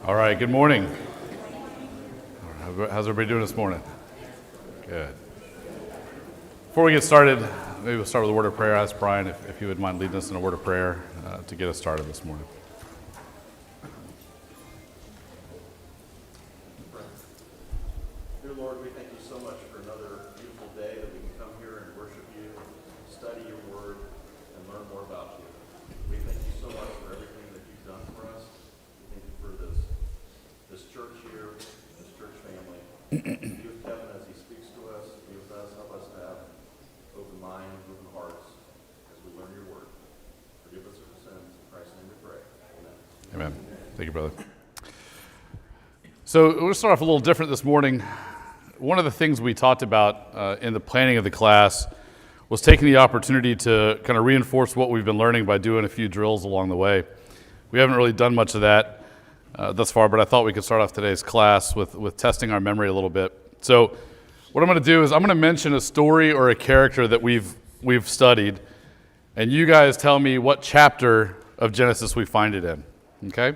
All right, good morning. How's everybody doing this morning? Good. Before we get started, maybe we'll start with a word of prayer. I ask Brian if you would mind leading us in a word of prayer to get us started this morning. Dear Lord, we thank you so much for another beautiful day that we can come here and worship you, study your word, and learn more about you. We thank you so much for everything that you've done for us. We thank you for this church here, this church family. Be with Kevin as he speaks to us. Be with us. Help us to have open minds, open hearts as we learn your word. Forgive us our sins. In Christ's name we pray. Amen. Amen. Thank you, brother. So we'll start off a little different this morning. One of the things we talked about in the planning of the class was taking the opportunity to kind of reinforce what we've been learning by doing a few drills along the way. We haven't really done much of that thus far, but I thought we could start off today's class with testing our memory a little bit. So what I'm going to do is I'm going to mention a story or a character that we've studied, and you guys tell me what chapter of Genesis we find it in, okay?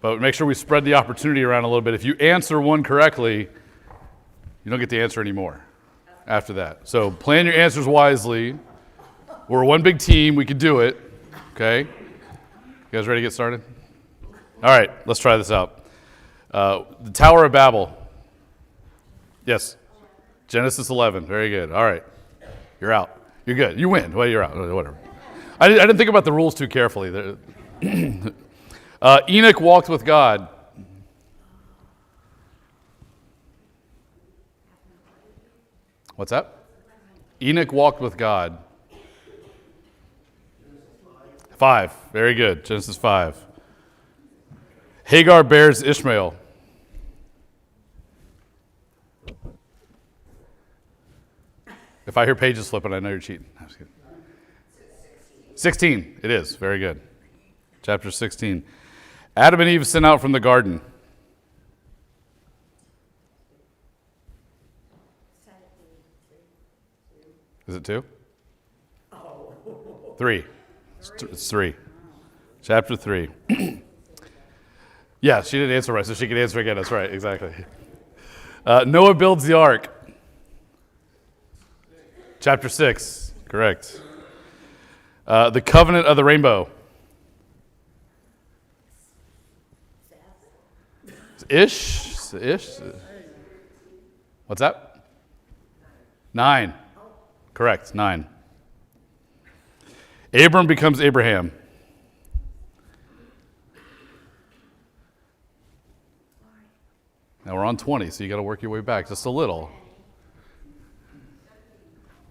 But make sure we spread the opportunity around a little bit. If you answer one correctly, you don't get to answer anymore after that. So plan your answers wisely. We're one big team. We can do it. Okay? You guys ready to get started? All right. Let's try this out. The Tower of Babel. Yes. Genesis 11. Very good. All right. You're out. You're good. You win. Well, you're out. Whatever. I didn't think about the rules too carefully. Enoch walked with God. What's that? Enoch walked with God. 5. Very good. Genesis 5. Hagar bears Ishmael. If I hear pages flipping, I know you're cheating. I'm just kidding. 16. It is. Very good. Chapter 16. Adam and Eve sent out from the garden. Is it 2? 3. It's 3. Chapter 3. Yeah, she didn't answer right, so she can answer again. That's right, exactly. Noah builds the ark. Chapter 6. Correct. The covenant of the rainbow. Ish. What's that? 9. Correct, 9. Abram becomes Abraham. Now we're on 20, so you got to work your way back just a little.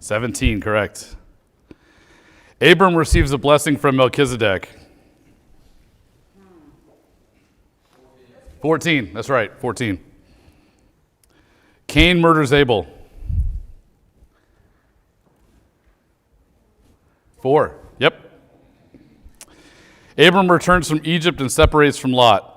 17, correct. Abram receives a blessing from Melchizedek. 14, that's right, 14. Cain murders Abel. 4, yep. Abram returns from Egypt and separates from Lot.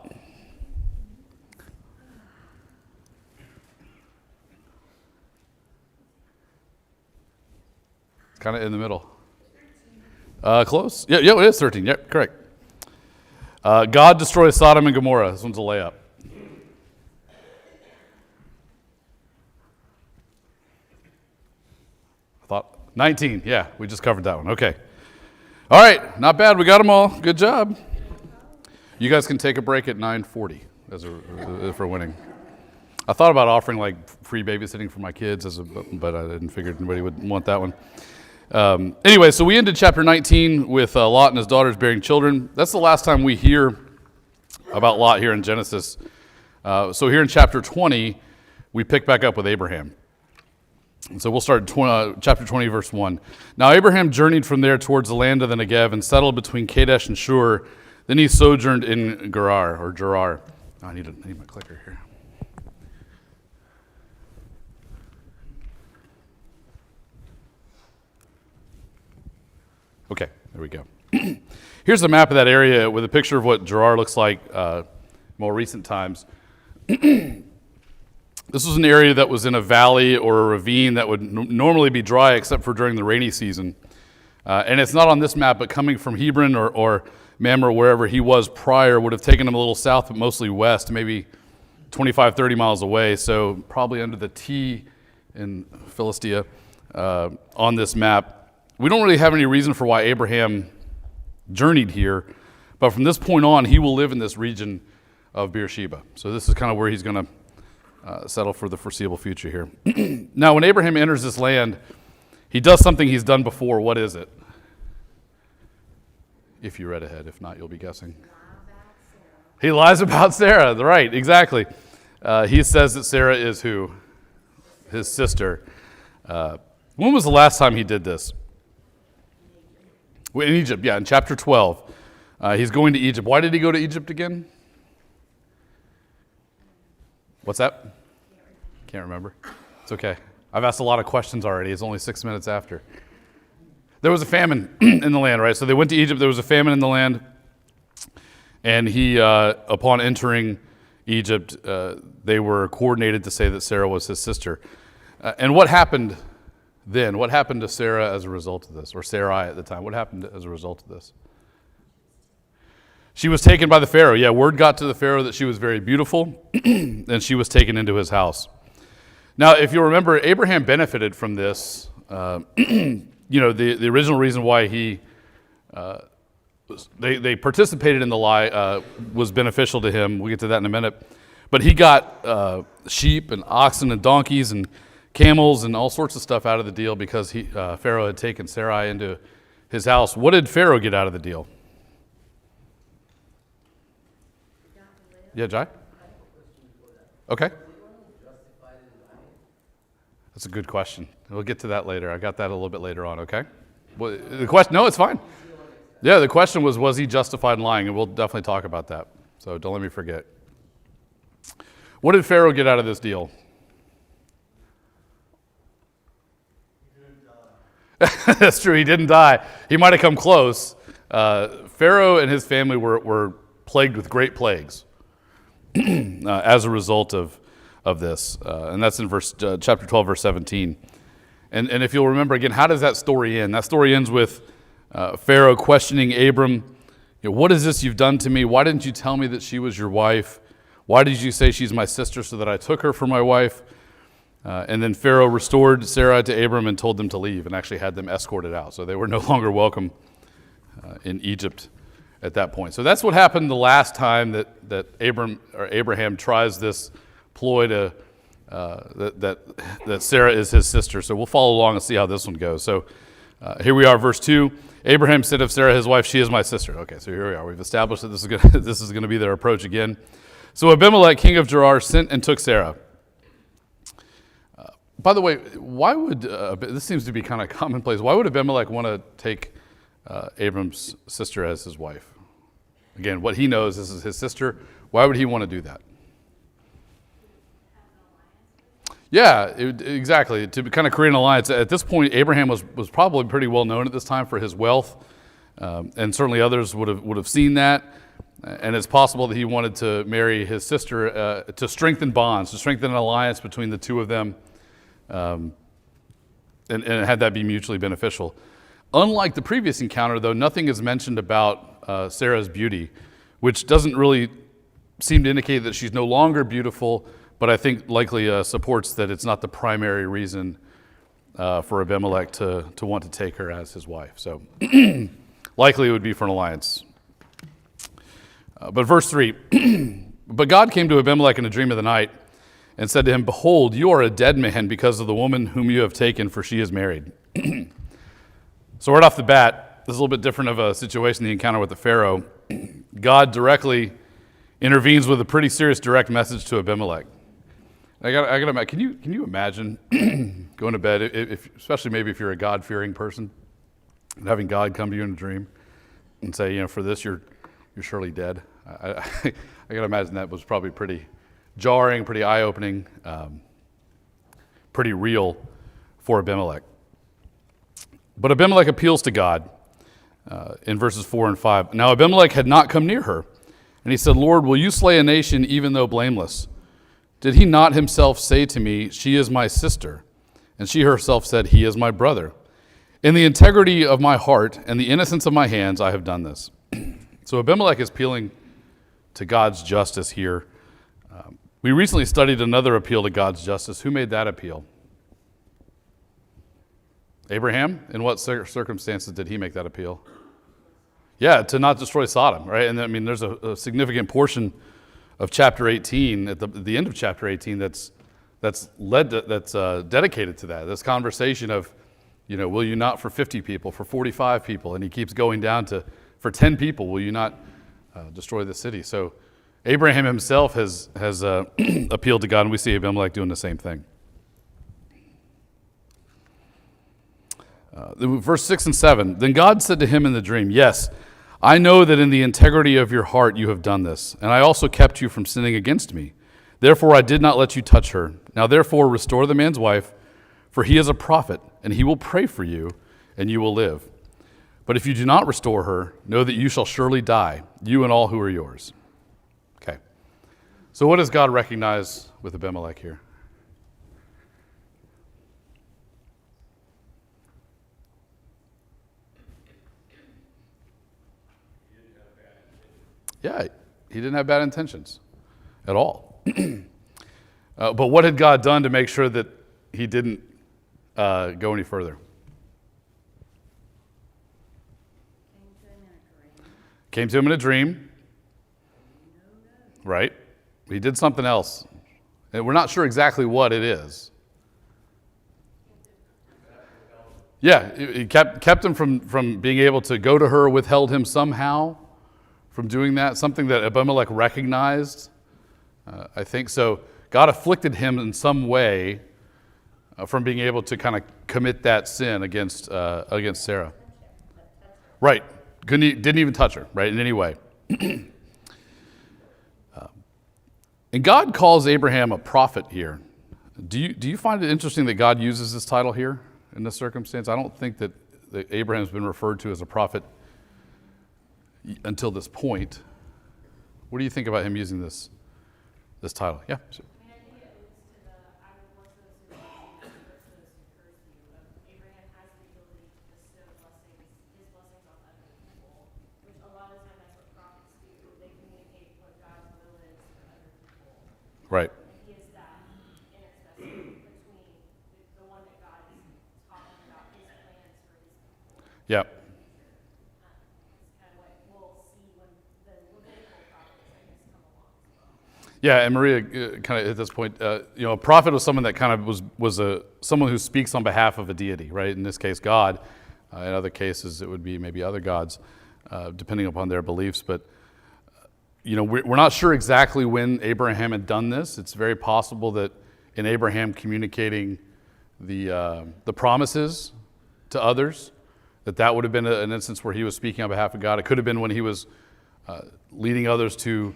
Kind of in the middle. Close. Yeah, it is 13. Yep, correct. God destroys Sodom and Gomorrah. This one's a layup. I thought 19. Yeah, we just covered that one. Okay. All right, not bad. We got them all. Good job. You guys can take a break at 9:40 for winning. I thought about offering like free babysitting for my kids, but I didn't figure anybody would want that one. Anyway, so we ended chapter 19 with Lot and his daughters bearing children. That's the last time we hear about Lot here in Genesis. So here in chapter 20, we pick back up with Abraham. And so we'll start chapter 20, verse 1. Now Abraham journeyed from there towards the land of the Negev and settled between Kadesh and Shur. Then he sojourned in Gerar. Oh, I need my clicker here. Okay, there we go. Here's a map of that area with a picture of what Gerar looks like more recent times. This was an area that was in a valley or a ravine that would normally be dry except for during the rainy season. And it's not on this map, but coming from Hebron or Mamre, wherever he was prior, would have taken him a little south, but mostly west, maybe 25, 30 miles away. So probably under the T in Philistia on this map. We don't really have any reason for why Abraham journeyed here, but from this point on, he will live in this region of Beersheba. So this is kind of where he's going to settle for the foreseeable future here. Now, when Abraham enters this land, he does something he's done before. What is it? If you read ahead. If not, you'll be guessing. He lies about Sarah. Right, exactly. He says that Sarah is who? His sister. When was the last time he did this? In Egypt, yeah, in chapter 12. He's going to Egypt. Why did he go to Egypt again? What's that? Can't remember. It's okay. I've asked a lot of questions already. It's only 6 minutes after. There was a famine in the land, right? So they went to Egypt. There was a famine in the land. And he, upon entering Egypt, they were coordinated to say that Sarah was his sister. And what happened then? What happened to Sarah as a result of this? Or Sarai at the time. What happened as a result of this? She was taken by the Pharaoh. Yeah, word got to the Pharaoh that she was very beautiful, and she was taken into his house. Now, if you remember, Abraham benefited from this. The original reason why they participated in the lie was beneficial to him. We'll get to that in a minute. But he got sheep and oxen and donkeys and camels and all sorts of stuff out of the deal because Pharaoh had taken Sarai into his house. What did Pharaoh get out of the deal? Yeah, Jai? Okay. That's a good question. We'll get to that later. I got that a little bit later on, okay? Well, the question, no, it's fine. Yeah, the question was he justified in lying? And we'll definitely talk about that. So don't let me forget. What did Pharaoh get out of this deal? That's true, he didn't die. He might have come close. Pharaoh and his family were plagued with great plagues as a result of this. And that's in chapter 12, verse 17. And if you'll remember again, how does that story end? That story ends with Pharaoh questioning Abram, what is this you've done to me? Why didn't you tell me that she was your wife? Why did you say she's my sister so that I took her for my wife? And then Pharaoh restored Sarai to Abram and told them to leave and actually had them escorted out. So they were no longer welcome in Egypt at that point. So that's what happened the last time that Abraham tries this ploy to that Sarah is his sister. So we'll follow along and see how this one goes. So here we are, verse 2. Abraham said of Sarah, his wife, she is my sister. Okay, so here we are. We've established that this is going to be their approach again. So Abimelech, king of Gerar, sent and took Sarah. By the way, why would, this seems to be kind of commonplace, why would Abimelech want to take Abram's sister as his wife? Again, what he knows, this is his sister. Why would he want to do that? Yeah, exactly, to kind of create an alliance. At this point, Abraham was probably pretty well known at this time for his wealth, and certainly others would have seen that. And it's possible that he wanted to marry his sister to strengthen bonds, to strengthen an alliance between the two of them, and had that be mutually beneficial. Unlike the previous encounter, though, nothing is mentioned about Sarah's beauty, which doesn't really seem to indicate that she's no longer beautiful, but I think likely supports that it's not the primary reason for Abimelech to want to take her as his wife. So likely it would be for an alliance. But verse 3, but God came to Abimelech in a dream of the night and said to him, behold, you are a dead man because of the woman whom you have taken, for she is married. So right off the bat, this is a little bit different of a situation, the encounter with the Pharaoh. God directly intervenes with a pretty serious direct message to Abimelech. I got. Can you imagine going to bed, especially maybe if you're a God-fearing person, and having God come to you in a dream and say, for this you're surely dead. I got to imagine that was probably pretty jarring, pretty eye-opening, pretty real for Abimelech. But Abimelech appeals to God in verses 4 and 5. Now Abimelech had not come near her, and he said, Lord, will you slay a nation even though blameless? Did he not himself say to me, she is my sister? And she herself said, he is my brother. In the integrity of my heart and the innocence of my hands, I have done this. So Abimelech is appealing to God's justice here. We recently studied another appeal to God's justice. Who made that appeal? Abraham? In what circumstances did he make that appeal? Yeah, to not destroy Sodom, right? And I mean, there's a significant portion of chapter 18, at the end of chapter 18, that's dedicated to that. This conversation of, will you not for 50 people, for 45 people? And he keeps going down to, for 10 people, will you not destroy the city? So Abraham himself has appealed to God, and we see Abimelech doing the same thing. Verse 6 and 7, then God said to him in the dream, yes, I know that in the integrity of your heart you have done this, and I also kept you from sinning against me. Therefore I did not let you touch her. Now therefore restore the man's wife, for he is a prophet, and he will pray for you, and you will live. But if you do not restore her, know that you shall surely die, you and all who are yours. Okay. So what does God recognize with Abimelech here? Yeah, he didn't have bad intentions at all. But what had God done to make sure that he didn't go any further? Came to him in a dream. Right? He did something else. And we're not sure exactly what it is. Yeah, he kept him from being able to go to her, withheld him somehow from doing that, something that Abimelech recognized, I think. So God afflicted him in some way from being able to kind of commit that sin against Sarah. Right. Didn't even touch her, right, in any way. And God calls Abraham a prophet here. Do you find it interesting that God uses this title here in this circumstance? I don't think that Abraham's been referred to as a prophet until this point. What do you think about him using this title? Yeah. Sure. I think it alludes to the I will bless those who bless you, curse those who curse you. Abraham has the ability to bestow his blessings on other people, which a lot of the time that's what prophets do. They communicate what God's will is for other people. Right. And he is that intercessor between the one that God is talking about his plans for his people. Yeah. Yeah, and Maria kind of at this point, a prophet was someone that kind of was someone who speaks on behalf of a deity, right? In this case, God. In other cases, it would be maybe other gods, depending upon their beliefs. But we're not sure exactly when Abraham had done this. It's very possible that in Abraham communicating the promises to others, that would have been an instance where he was speaking on behalf of God. It could have been when he was leading others to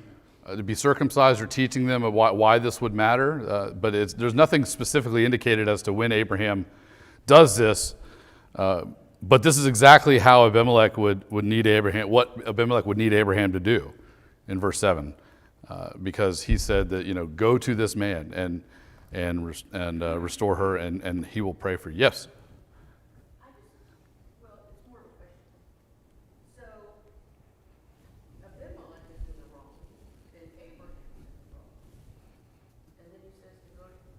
be circumcised or teaching them of why this would matter. But there's nothing specifically indicated as to when Abraham does this. But this is exactly how Abimelech would need Abraham, what Abimelech would need Abraham to do in verse 7. Because he said that, go to this man and restore her, and he will pray for you. Yes? Well, it's more of a question. So, Abimelech is in the wrong, and Abraham is in the wrong. And then he says to go to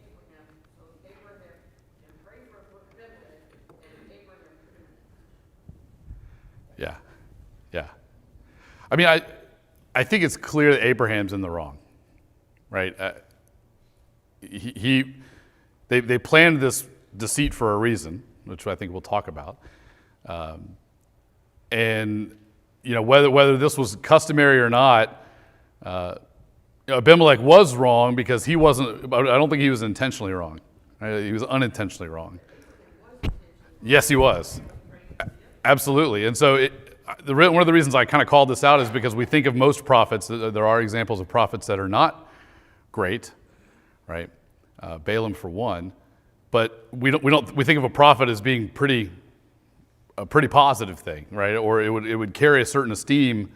Abraham, so Abraham can pray for Abimelech, and Abraham put him in. Yeah. Yeah. I mean, I think it's clear that Abraham's in the wrong, right? They planned this deceit for a reason, which I think we'll talk about. And whether this was customary or not, Abimelech was wrong because he wasn't. I don't think he was intentionally wrong. Right? He was unintentionally wrong. Yes, he was. Absolutely. And so one of the reasons I kind of called this out is because we think of most prophets. There are examples of prophets that are not great, right? Balaam for one, but we think of a prophet as being a pretty positive thing, right? Or it would carry a certain esteem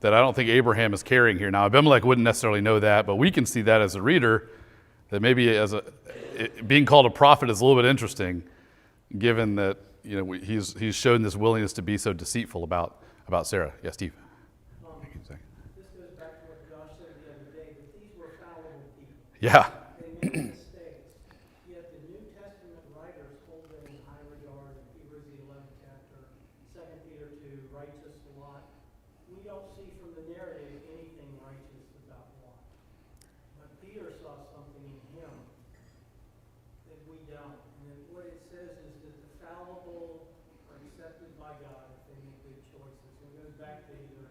that I don't think Abraham is carrying here. Now Abimelech wouldn't necessarily know that, but we can see that as a reader, that maybe being called a prophet is a little bit interesting, given that he's shown this willingness to be so deceitful about Sarah. Yeah, Steve. This goes back to what Josh said the other day, that these were fallible people. Yeah. They made mistakes. Yet the New Testament writers hold them in high regard in Hebrews the 11th chapter, 2 Peter 2, righteous Lot. We don't see from the narrative anything righteous about Lot. But Peter saw something in him that we don't. And what it says is that the fallible are accepted by God if they make good choices. It goes back to either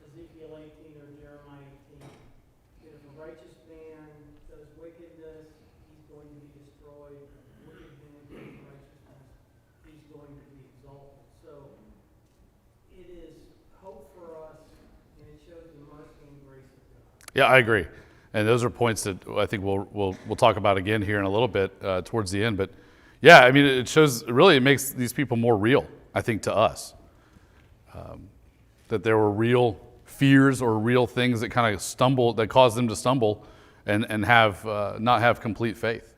Ezekiel 18 or Jeremiah 18. That if a righteous man does wickedness, he's going to be destroyed. If a wicked man does righteousness, he's going to be exalted. So it is hope for us, and it shows the mercy and grace of God. Yeah, I agree. And those are points that I think we'll talk about again here in a little bit towards the end. But yeah, I mean, it shows, really, it makes these people more real, I think, to us. That there were real fears or real things that kind of that caused them to stumble and have not have complete faith.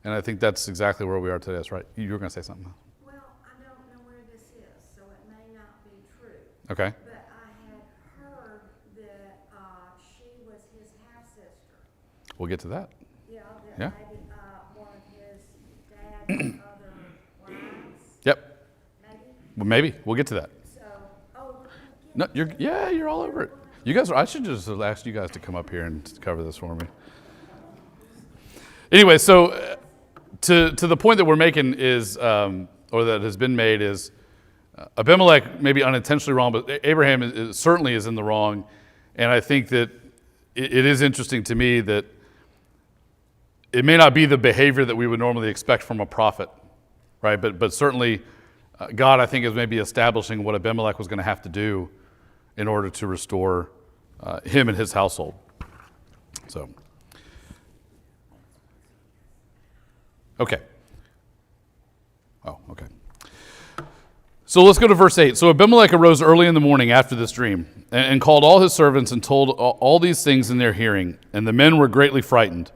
And I think that's exactly where we are today. That's right. You were going to say something. Well, I don't know where this is, so it may not be true. Okay. But I had heard that she was his half-sister. We'll get to that. Yeah, that Yeah. maybe one of his dad's other wives, Yep. maybe. Well, maybe. We'll get to that. So, oh, No, you're all over it. You guys, I should just have asked you guys to come up here and cover this for me. Anyway, so to the point that we're making is, or that has been made is, Abimelech may be unintentionally wrong, but Abraham certainly is in the wrong. And I think that it is interesting to me that it may not be the behavior that we would normally expect from a prophet, right? But certainly God, I think, is maybe establishing what Abimelech was going to have to do in order to restore him and his household. So, okay. Oh, okay. So let's go to verse 8. So Abimelech arose early in the morning after this dream and called all his servants and told all these things in their hearing, and the men were greatly frightened.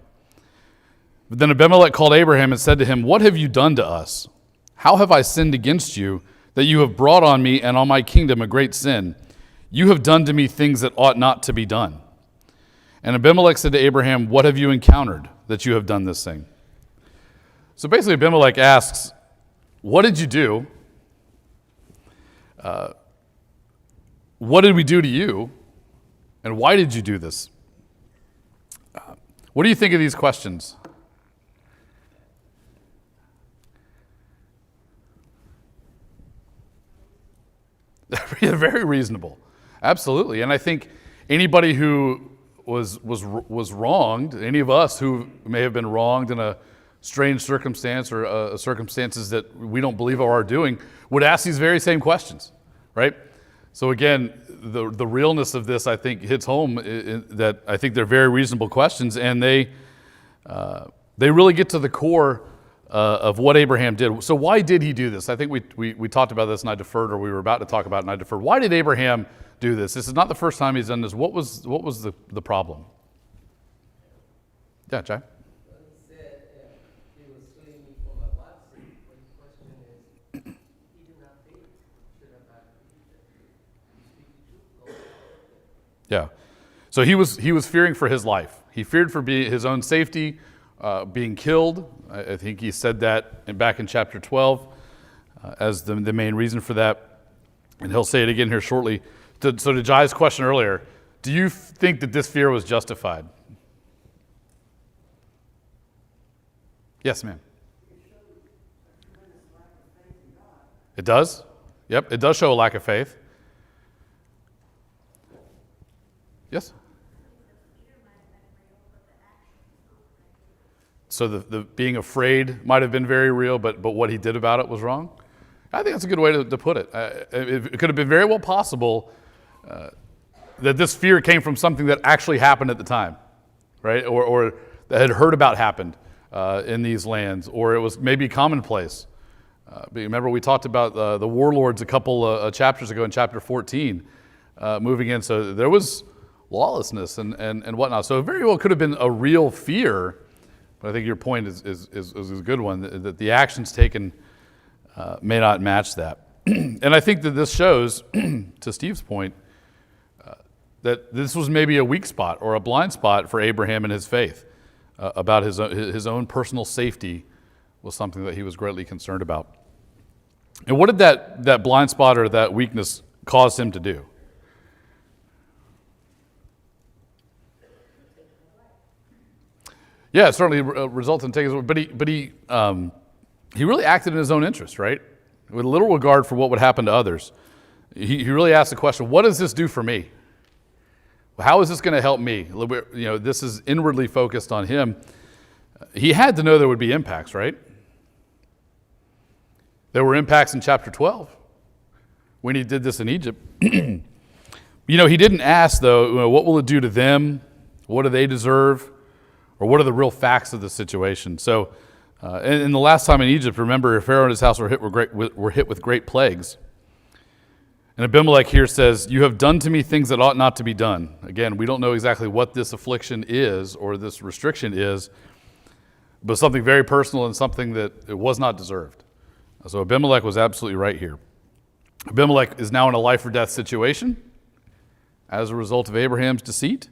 But then Abimelech called Abraham and said to him, "What have you done to us? How have I sinned against you, that you have brought on me and on my kingdom a great sin? You have done to me things that ought not to be done." And Abimelech said to Abraham, "What have you encountered that you have done this thing?" So basically Abimelech asks, what did you do? What did we do to you? And why did you do this? What do you think of these questions? Very reasonable. Absolutely. And I think anybody who was wronged, any of us who may have been wronged in a strange circumstance or circumstances that we don't believe are our doing, would ask these very same questions, right? So again, the realness of this, I think, hits home that I think they're very reasonable questions, and they really get to the core of what Abraham did. So why did he do this? I think we talked about this and I deferred, or we were about to talk about it and I deferred. Why did Abraham do this? This is not the first time he's done this. What was the problem? Yeah, Jai? He said he was fleeing me for my life's sake, but the question is, he did not think should have had you speak the truth. Yeah. So he was fearing for his life. He feared for his own safety, being killed. I think he said that back in chapter 12 as the main reason for that. And he'll say it again here shortly. So to Jai's question earlier, do you think that this fear was justified? Yes, ma'am. It does? Yep, it does show a lack of faith. Yes? So the being afraid might have been very real, but what he did about it was wrong? I think that's a good way to put it. It could have been very well possible that this fear came from something that actually happened at the time, right? Or that had heard about happened in these lands, or it was maybe commonplace. Remember we talked about the warlords a couple chapters ago in chapter 14 moving in. So there was lawlessness and whatnot. So it very well could have been a real fear. But I think your point is a good one, that the actions taken may not match that. And I think that this shows, to Steve's point, that this was maybe a weak spot or a blind spot for Abraham in his faith. About his own personal safety was something that he was greatly concerned about. And what did that blind spot or that weakness cause him to do? Yeah, it certainly resulted in taking his life, but he really acted in his own interest, right? With little regard for what would happen to others. He really asked the question, what does this do for me? How is this going to help me? This is inwardly focused on him. He had to know there would be impacts, right? There were impacts in chapter 12 when he did this in Egypt. He didn't ask, though, what will it do to them? What do they deserve? Or what are the real facts of the situation? So, in the last time in Egypt, remember, Pharaoh and his house were hit with great plagues. And Abimelech here says, "You have done to me things that ought not to be done." Again, we don't know exactly what this affliction is or this restriction is, but something very personal and something that it was not deserved. So Abimelech was absolutely right here. Abimelech is now in a life or death situation as a result of Abraham's deceit.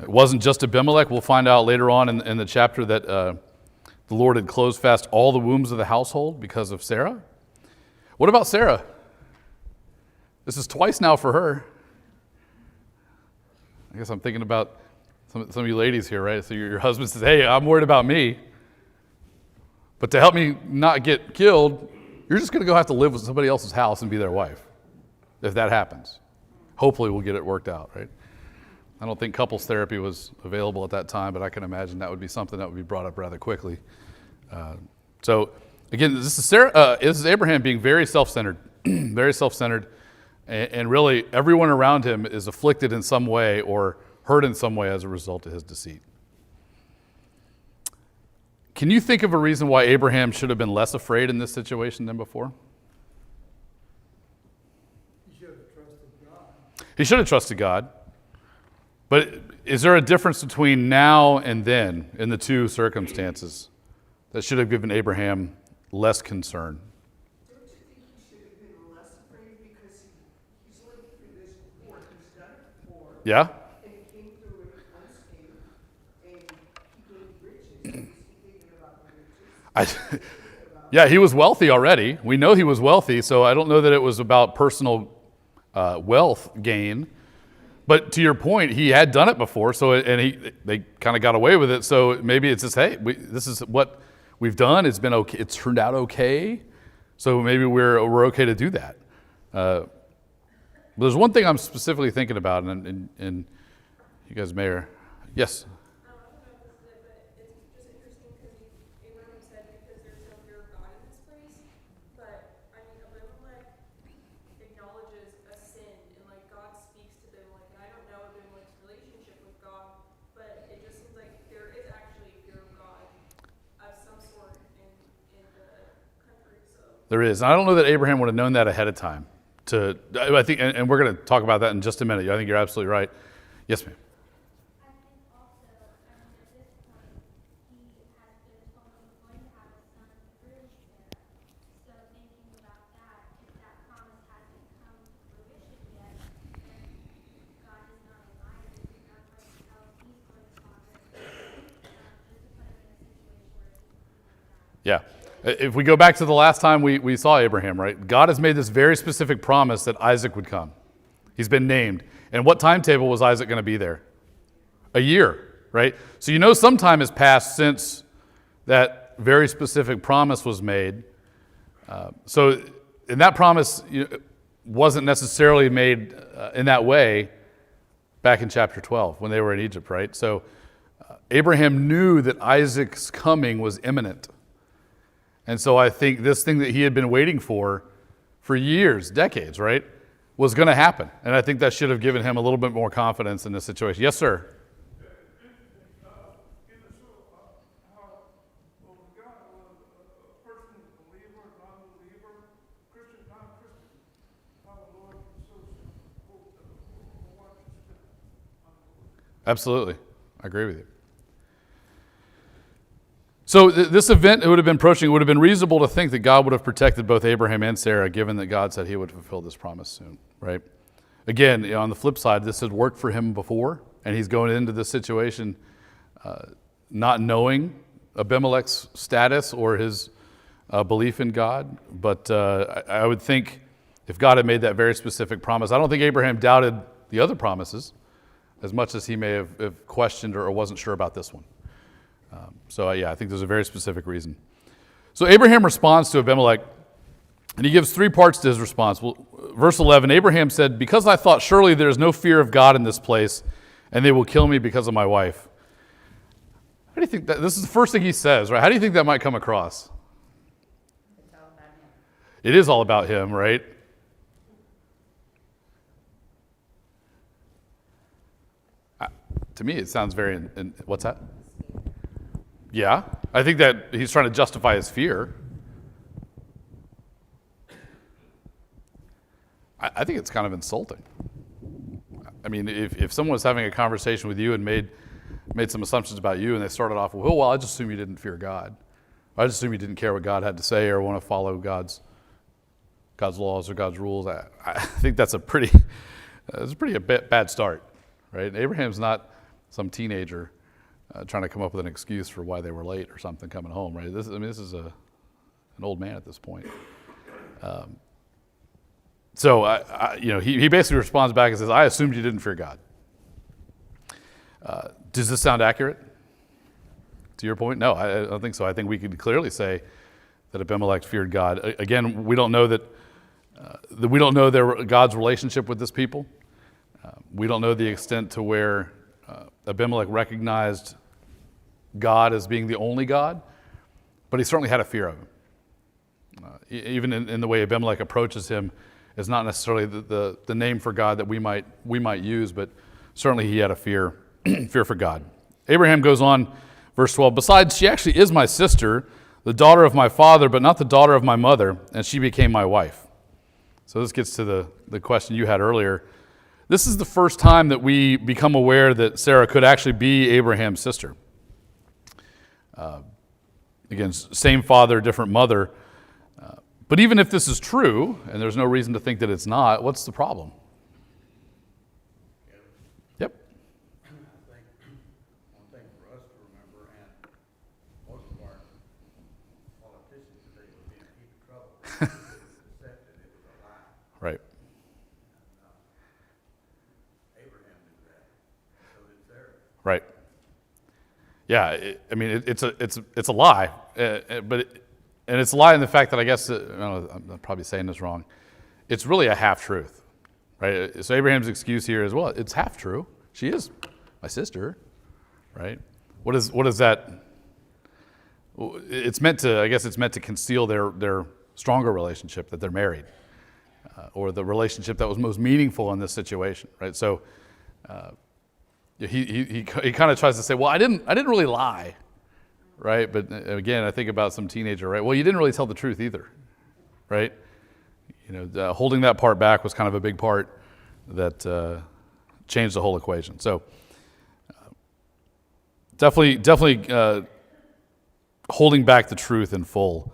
It wasn't just Abimelech. We'll find out later on in the chapter that the Lord had closed fast all the wombs of the household because of Sarah. What about Sarah? This is twice now for her. I guess I'm thinking about some of you ladies here, right? So your husband says, "Hey, I'm worried about me. But to help me not get killed, you're just going to go have to live with somebody else's house and be their wife." If that happens. Hopefully we'll get it worked out, right? I don't think couples therapy was available at that time, but I can imagine that would be something that would be brought up rather quickly. So again, this is Abraham being very self-centered, very self-centered. And really, everyone around him is afflicted in some way or hurt in some way as a result of his deceit. Can you think of a reason why Abraham should have been less afraid in this situation than before? He should have trusted God. He should have trusted God. But is there a difference between now and then in the two circumstances that should have given Abraham less concern? Don't you think he should have been less afraid because he's lived through this before, he's done it before, Yeah? and he came through it unscathed, and he gained riches, he was thinking about the riches. Yeah, he was wealthy already. We know he was wealthy, so I don't know that it was about personal wealth gain. But to your point, he had done it before, they kind of got away with it. So maybe it's just, hey, this is what we've done. It's been okay. It's turned out okay. So maybe we're okay to do that. But there's one thing I'm specifically thinking about, and you guys may or yes. I don't know if this is it, but it's just interesting because Abraham said because there's no fear of God in this place. But I mean, Abimelech acknowledges a sin, and like God speaks to Abimelech. And I don't know Abimelech's relationship with God, but it just seems like there is actually fear of God of some sort in the country. So There is. And I don't know that Abraham would have known that ahead of time. I think, and we're going to talk about that in just a minute. I think you're absolutely right. Yes, ma'am. I think also, at this point, he has been told he's going to have a son through Sarah. So thinking about that, if that promise hasn't come to fruition yet, then God is not a liar. He's not going to tell he's going to father just to put him in a situation where he can die. Yeah. If we go back to the last time we saw Abraham, right? God has made this very specific promise that Isaac would come. He's been named. And what timetable was Isaac going to be there? A year, right? So some time has passed since that very specific promise was made. And that promise wasn't necessarily made in that way back in chapter 12 when they were in Egypt, right? So Abraham knew that Isaac's coming was imminent. And so I think this thing that he had been waiting for years, decades, right, was going to happen. And I think that should have given him a little bit more confidence in this situation. Yes, sir. Absolutely. I agree with you. So this event would have been approaching. It would have been reasonable to think that God would have protected both Abraham and Sarah, given that God said he would fulfill this promise soon, right? Again, on the flip side, this had worked for him before, and he's going into this situation not knowing Abimelech's status or his belief in God. But I would think if God had made that very specific promise, I don't think Abraham doubted the other promises as much as he may have questioned or wasn't sure about this one. I think there's a very specific reason. So Abraham responds to Abimelech, and he gives three parts to his response. Well, verse 11, Abraham said, "Because I thought surely there is no fear of God in this place, and they will kill me because of my wife." How do you think that, this is the first thing he says, right? How do you think that might come across? It's all about him. It is all about him, right? To me, it sounds very, what's that? Yeah, I think that he's trying to justify his fear. I think it's kind of insulting. I mean, if someone was having a conversation with you and made some assumptions about you, and they started off with, well, I just assume you didn't fear God. I just assume you didn't care what God had to say or want to follow God's laws or God's rules. I think that's a pretty bad start, right? Abraham's not some teenager trying to come up with an excuse for why they were late or something coming home, right? This is an old man at this point. He basically responds back and says, "I assumed you didn't fear God." Does this sound accurate to your point? No, I don't think so. I think we could clearly say that Abimelech feared God. Again, we don't know God's relationship with this people. We don't know the extent to where Abimelech recognized God as being the only God, but he certainly had a fear of him. Even in the way Abimelech approaches him is not necessarily the name for God that we might use, but certainly he had a fear for God. Abraham goes on, verse 12, "Besides, she actually is my sister, the daughter of my father, but not the daughter of my mother, and she became my wife." So this gets to the question you had earlier. This is the first time that we become aware that Sarah could actually be Abraham's sister. Again, same father, different mother. But even if this is true, and there's no reason to think that it's not, what's the problem? Yep. I think one thing for us to remember, and most of our politicians today would be in deep trouble, it was deceptive, it was a lie. Right. Abraham knew that, so did Sarah. Right. Yeah, it's a lie, and it's a lie in the fact that I guess I'm probably saying this wrong. It's really a half truth, right? So Abraham's excuse here is, well, it's half true. She is my sister, right? What is that? It's meant to conceal their stronger relationship, that they're married, or the relationship that was most meaningful in this situation, right? So. He kind of tries to say, well, I didn't really lie, right? But again, I think about some teenager, right? Well, you didn't really tell the truth either, right? Holding that part back was kind of a big part that changed the whole equation. So definitely holding back the truth in full.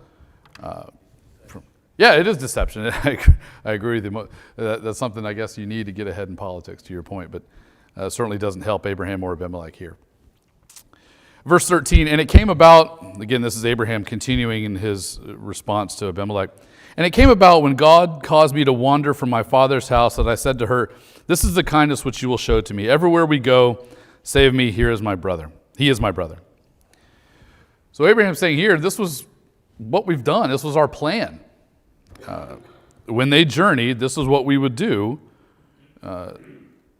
Yeah, it is deception. I agree with you. That's something I guess you need to get ahead in politics, to your point, but certainly doesn't help Abraham or Abimelech here. Verse 13, "And it came about," again, this is Abraham continuing in his response to Abimelech, "And it came about when God caused me to wander from my father's house that I said to her, 'This is the kindness which you will show to me. Everywhere we go, say of me, here is my brother. He is my brother.'" So Abraham's saying here, this was what we've done. This was our plan. When they journeyed, this is what we would do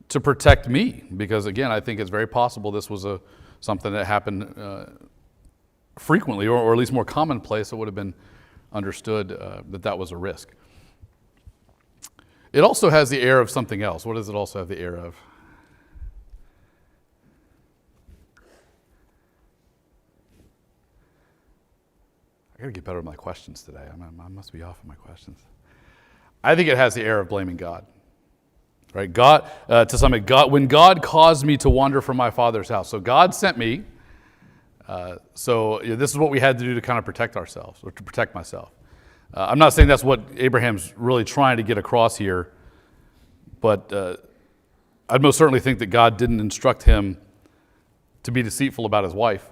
to protect me, because again, I think it's very possible this was something that happened frequently, or at least more commonplace. It would have been understood that was a risk. It also has the air of something else. What does it also have the air of? I got to get better at my questions today. I must be off of my questions. I think it has the air of blaming God. Right, when God caused me to wander from my father's house. So God sent me So this is what we had to do to kind of protect ourselves, or to protect myself. I'm not saying that's what Abraham's really trying to get across here, but I'd most certainly think that God didn't instruct him to be deceitful about his wife,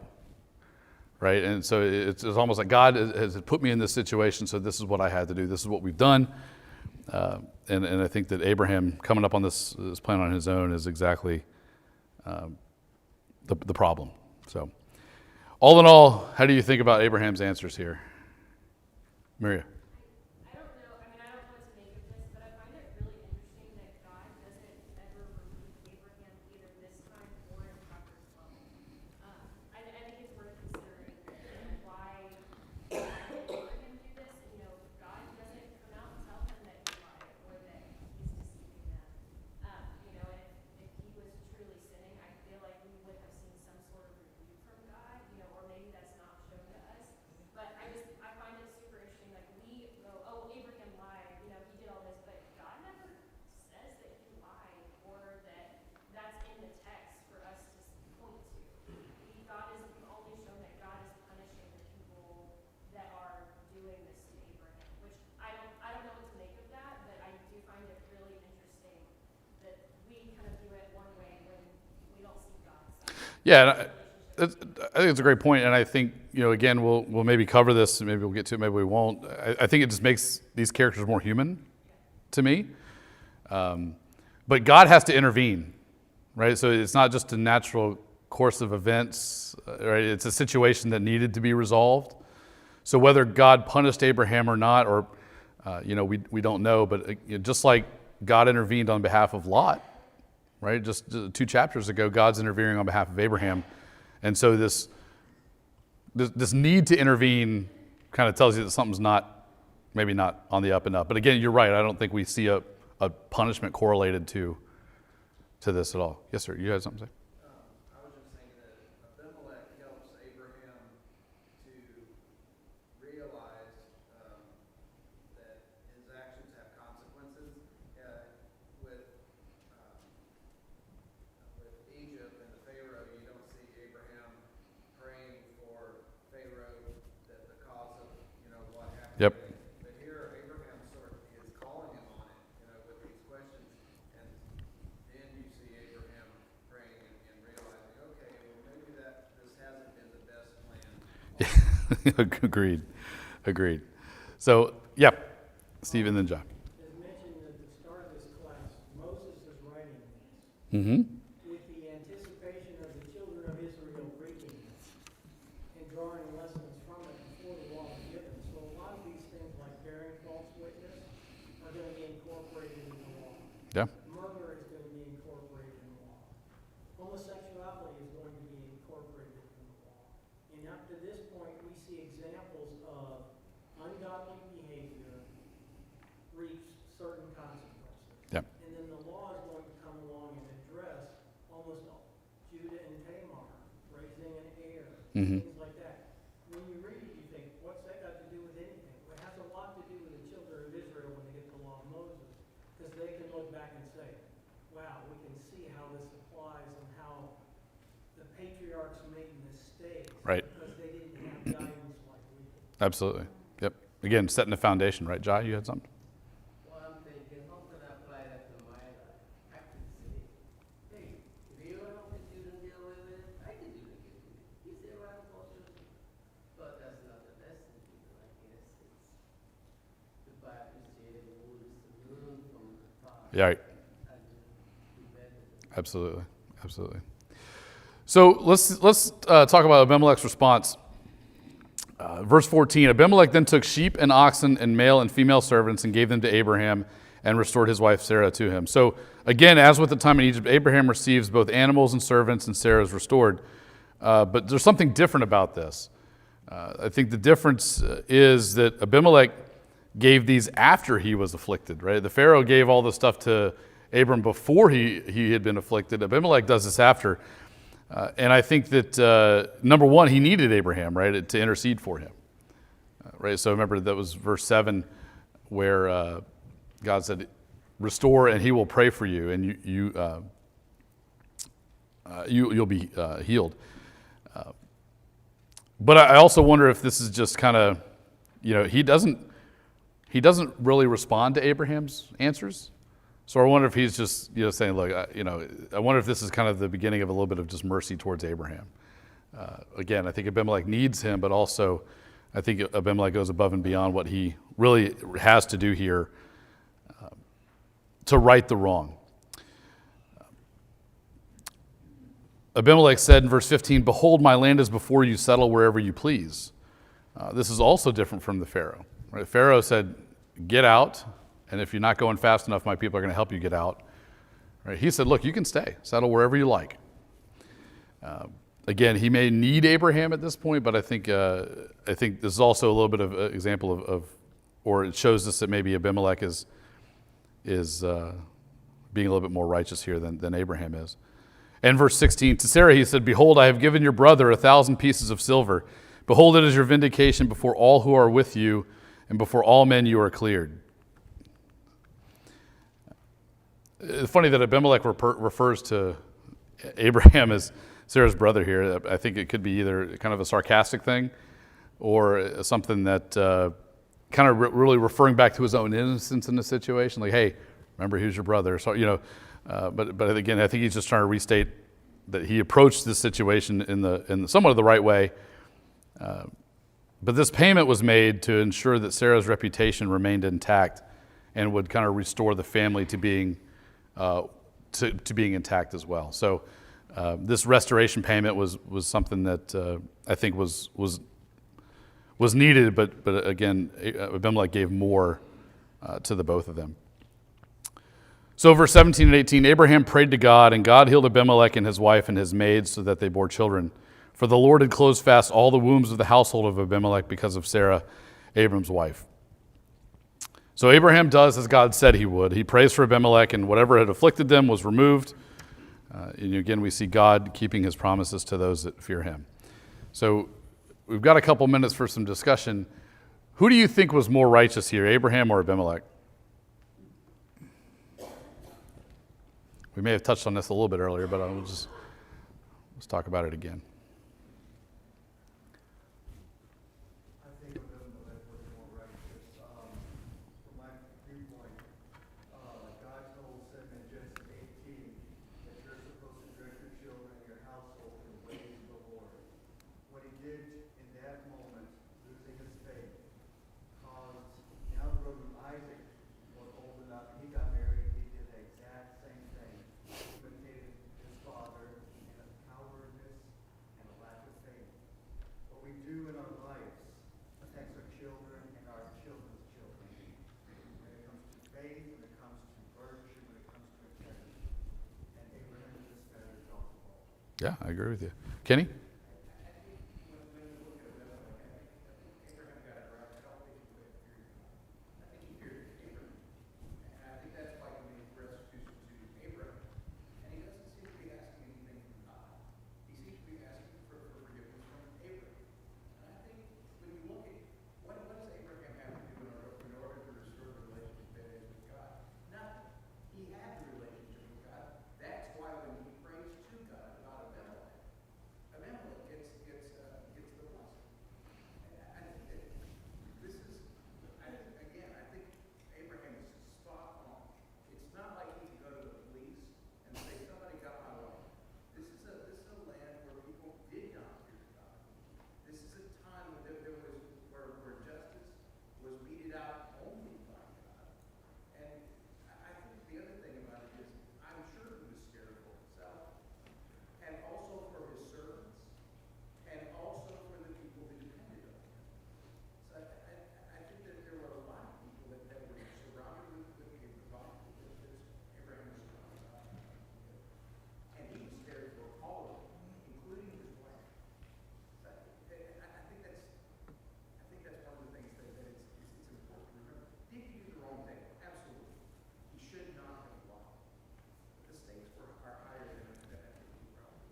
right? And so it's almost like God has put me in this situation, so this is what I had to do. This is what we've done. And I think that Abraham coming up on this plan on his own is exactly the problem. So all in all, how do you think about Abraham's answers here? Maria? I don't know, I mean, I don't know what to make of this, but I find it really interesting that God doesn't ever rebuke Abraham either this time or in chapter 12. I think it's worth considering why God would let him do this. You know, God doesn't come out and tell him that he lied or that he's deceiving them. You know, and if he was truly sinning, I feel like we would have seen some sort of rebuke from God, you know, or maybe that's not shown to us. But I find it super interesting, like we go, oh, Abraham lied, you know, he did all this, but God never says that he lied or that that's in the text for us to point to. God is only shown that God is punishing the people that are doing this to Abraham, which I don't know what to make of that, but I do find it really interesting that we kind of do it one way when we don't see God's side. Yeah, I think it's a great point, and I think, you know, again, we'll maybe cover this, maybe we'll get to it, maybe we won't. I think it just makes these characters more human to me. But God has to intervene, right? So it's not just a natural course of events, right? It's a situation that needed to be resolved. So whether God punished Abraham or not, or you know, we don't know. But just like God intervened on behalf of Lot, right? Just 2 chapters ago, God's intervening on behalf of Abraham. And so this need to intervene kind of tells you that something's maybe not on the up and up. But again, you're right. I don't think we see a punishment correlated to this at all. Yes, sir. You had something to say? I was just saying that Abimelech helps Abraham to realize that his actions have consequences. With Egypt and the Pharaoh, you don't see Abraham praying for Pharaoh that the cause of what happened. Yep. But here, Abraham sort of is calling him on it, with these questions, and then you see Abraham praying and realizing, okay, well maybe this hasn't been the best plan. Agreed. So, yeah, Steve and then John. As mentioned at the start of this class, Moses is writing this Mm-hmm. with the anticipation of the children of Israel reading it and drawing lessons from it before the law was given. So a lot of these things like bearing false witness are going to be incorporated in the law. Yeah. Murder is going to be incorporated in the law. Homosexuality is going to be incorporated in the law. And up to this point, we see examples of ungodly behavior reaps certain consequences. Yeah. And then the law is going to come along and address almost all Judah and Tamar, raising an heir, Mhm. things like that. When you read it, you think, what's that got to do with anything? Well, it has a lot to do with the children of Israel when they get the law of Moses, because they can look back and say, wow, we can see how this applies and how the patriarchs made mistakes Right. because they didn't have guidance like we did. Absolutely. Yep. Again, setting the foundation, right? Jai, you had something? Well, I'm thinking, how can I apply that to my life? I can say, hey, if you don't want you to get away with it, I can do it. You say, well, I'm supposed to. But that's not the lesson, I guess. The Bible says the word is to learn from the past. Yeah, right. And do better. Absolutely. So let's talk about Abimelech's response. Verse 14, Abimelech then took sheep and oxen and male and female servants and gave them to Abraham and restored his wife Sarah to him. So again, as with the time in Egypt, Abraham receives both animals and servants and Sarah is restored. But there's something different about this. I think the difference is that Abimelech gave these after he was afflicted, right? The Pharaoh gave all the stuff to Abram before he had been afflicted. Abimelech does this after. And I think that, number one, he needed Abraham, right, to intercede for him. Right? So remember, that was verse 7 where God said, restore and he will pray for you and you'll be healed. But I also wonder if this is just kind of, he doesn't really respond to Abraham's answers. So I wonder if he's just, saying, look, I wonder if this is kind of the beginning of a little bit of just mercy towards Abraham. Again, I think Abimelech needs him, but also I think Abimelech goes above and beyond what he really has to do here to right the wrong. Abimelech said in verse 15, "Behold, my land is before you, settle wherever you please." This is also different from the Pharaoh. Right? Pharaoh said, "Get out, and if you're not going fast enough, my people are going to help you get out." Right? He said, "Look, you can stay, settle wherever you like." Again, he may need Abraham at this point, but I think this is also a little bit of an example of or it shows us that maybe Abimelech is being a little bit more righteous here than Abraham is. And verse 16, to Sarah he said, "Behold, I have given your brother 1,000 pieces of silver. Behold, it is your vindication before all who are with you, and before all men you are cleared." It's funny that Abimelech refers to Abraham as Sarah's brother here. I think it could be either kind of a sarcastic thing or something that kind of really referring back to his own innocence in the situation. Like, hey, remember, he's your brother. So, but again, I think he's just trying to restate that he approached this situation in somewhat of the right way. But this payment was made to ensure that Sarah's reputation remained intact and would kind of restore the family to being intact as well. So this restoration payment was something that I think was needed, but again, Abimelech gave more to the both of them. So verse 17 and 18, Abraham prayed to God, and God healed Abimelech and his wife and his maids so that they bore children. For the Lord had closed fast all the wombs of the household of Abimelech because of Sarah, Abram's wife. So Abraham does as God said he would. He prays for Abimelech, and whatever had afflicted them was removed. And again, we see God keeping his promises to those that fear him. So we've got a couple minutes for some discussion. Who do you think was more righteous here, Abraham or Abimelech? We may have touched on this a little bit earlier, but let's talk about it again. I think Abimelech was more righteous. From my viewpoint, God told him in Genesis 18 that you're supposed to direct your children and your household in the ways of the Lord. What he did in that moment, losing his faith, caused down the road when Isaac was old enough and he got married, he did the exact same thing. He imitated his father in a cowardness and a lack of faith. What we do in our lives affects our children and our children's children. When it comes to faith, when it comes to virtue, when it comes to integrity. And Abraham is this better example. Yeah, I agree with you. Kenny?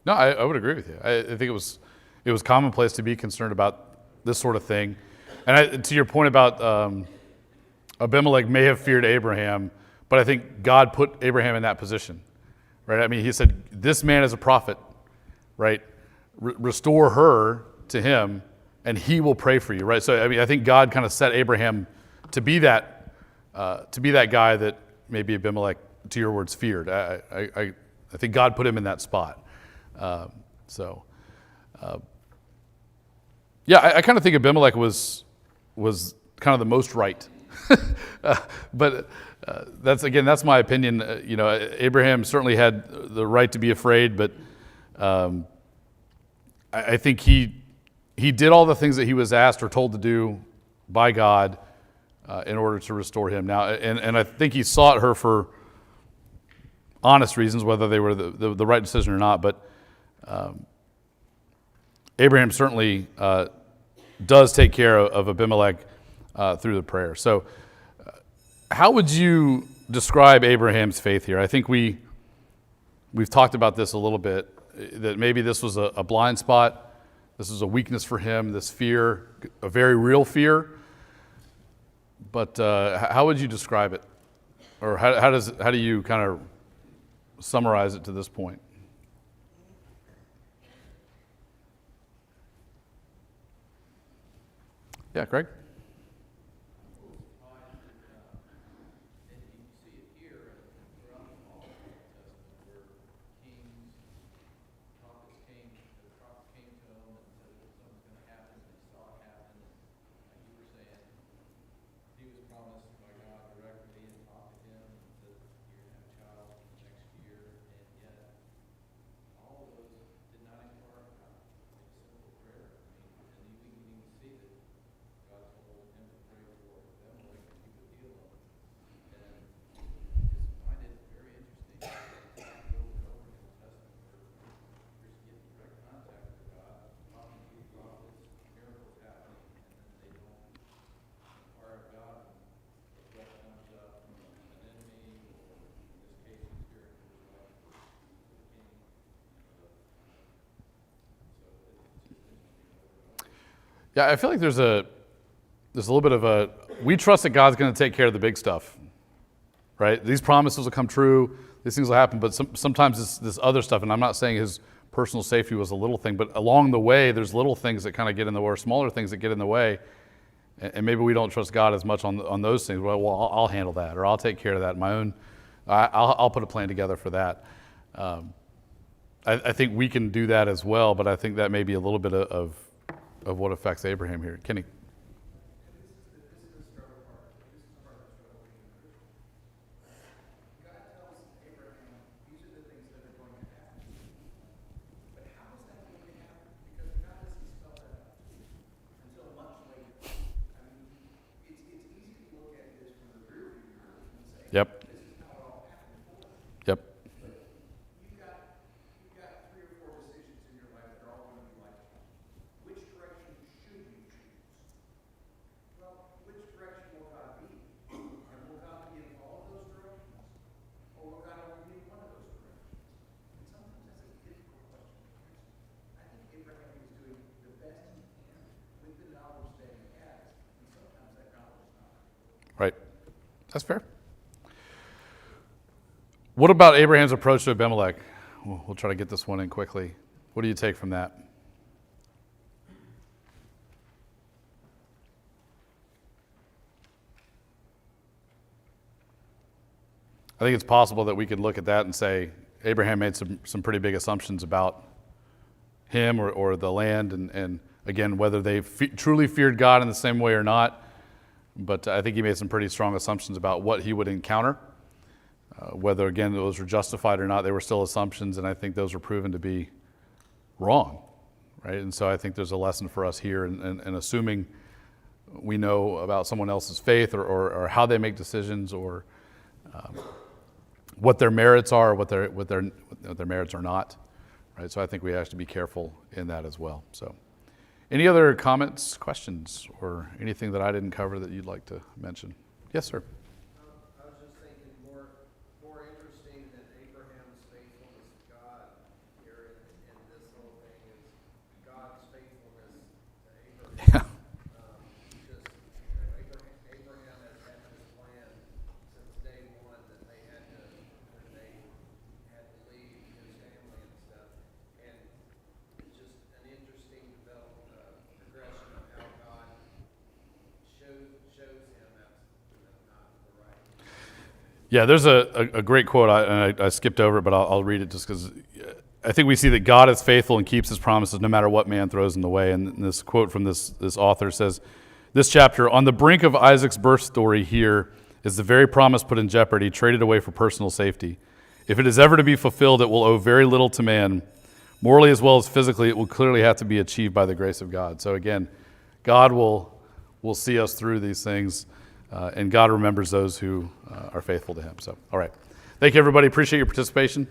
No, I would agree with you. I think it was commonplace to be concerned about this sort of thing. And to your point about Abimelech may have feared Abraham, but I think God put Abraham in that position, right? I mean, he said, this man is a prophet, right? Restore her to him, and he will pray for you, right? So, I mean, I think God kind of set Abraham to be that guy that maybe Abimelech, to your words, feared. I think God put him in that spot. Yeah, I kind of think Abimelech was kind of the most right. But that's my opinion. Abraham certainly had the right to be afraid, but I think he did all the things that he was asked or told to do by God in order to restore him. Now, and I think he sought her for honest reasons, whether they were the right decision or not. But Abraham certainly does take care of Abimelech through the prayer. So how would you describe Abraham's faith here? I think we've talked about this a little bit, that maybe this was a blind spot. This is a weakness for him, this fear, a very real fear. But how would you describe it? Or how do you kind of summarize it to this point? Yeah, Greg? Yeah, I feel like there's a little bit of we trust that God's going to take care of the big stuff, right? These promises will come true, these things will happen, but sometimes it's this other stuff, and I'm not saying his personal safety was a little thing, but along the way, there's little things that kind of get in the way, or smaller things that get in the way, and maybe we don't trust God as much on those things. Well, I'll handle that, or I'll take care of that in my own. I'll put a plan together for that. I think we can do that as well, but I think that may be a little bit of what affects Abraham here. Kenny? Yep. Yep. You've got 3 or 4 decisions in your life that are all going to be like, which direction should you choose? Well, which direction will God be? And will God be in all of those directions? Or will God only be in one of those directions? And sometimes that's a difficult question to answer. I think Abraham was doing the best he can with the knowledge that he has, and sometimes that knowledge is not. Right. That's fair. What about Abraham's approach to Abimelech? We'll try to get this one in quickly. What do you take from that? I think it's possible that we could look at that and say Abraham made some pretty big assumptions about him or the land, and again, whether they truly feared God in the same way or not. But I think he made some pretty strong assumptions about what he would encounter. Whether, again, those were justified or not, they were still assumptions, and I think those were proven to be wrong, right? And so I think there's a lesson for us here in assuming we know about someone else's faith or how they make decisions, or what their merits are, what their merits are not, right? So I think we have to be careful in that as well. So, any other comments, questions, or anything that I didn't cover that you'd like to mention? Yes, sir. I was just thinking more interesting than Abraham's faithfulness to God here in this whole thing is God's faithfulness to Abraham. Just Abraham has had this plan since day one that they had to leave his family and stuff, and it's just an interesting progression Yeah, there's a great quote, and I skipped over it, but I'll read it just because I think we see that God is faithful and keeps his promises no matter what man throws in the way. And this quote from this author says, this chapter, on the brink of Isaac's birth story here is the very promise put in jeopardy, traded away for personal safety. If it is ever to be fulfilled, it will owe very little to man. Morally as well as physically, it will clearly have to be achieved by the grace of God. So again, God will see us through these things, and God remembers those who are faithful to him. So, all right. Thank you, everybody. Appreciate your participation.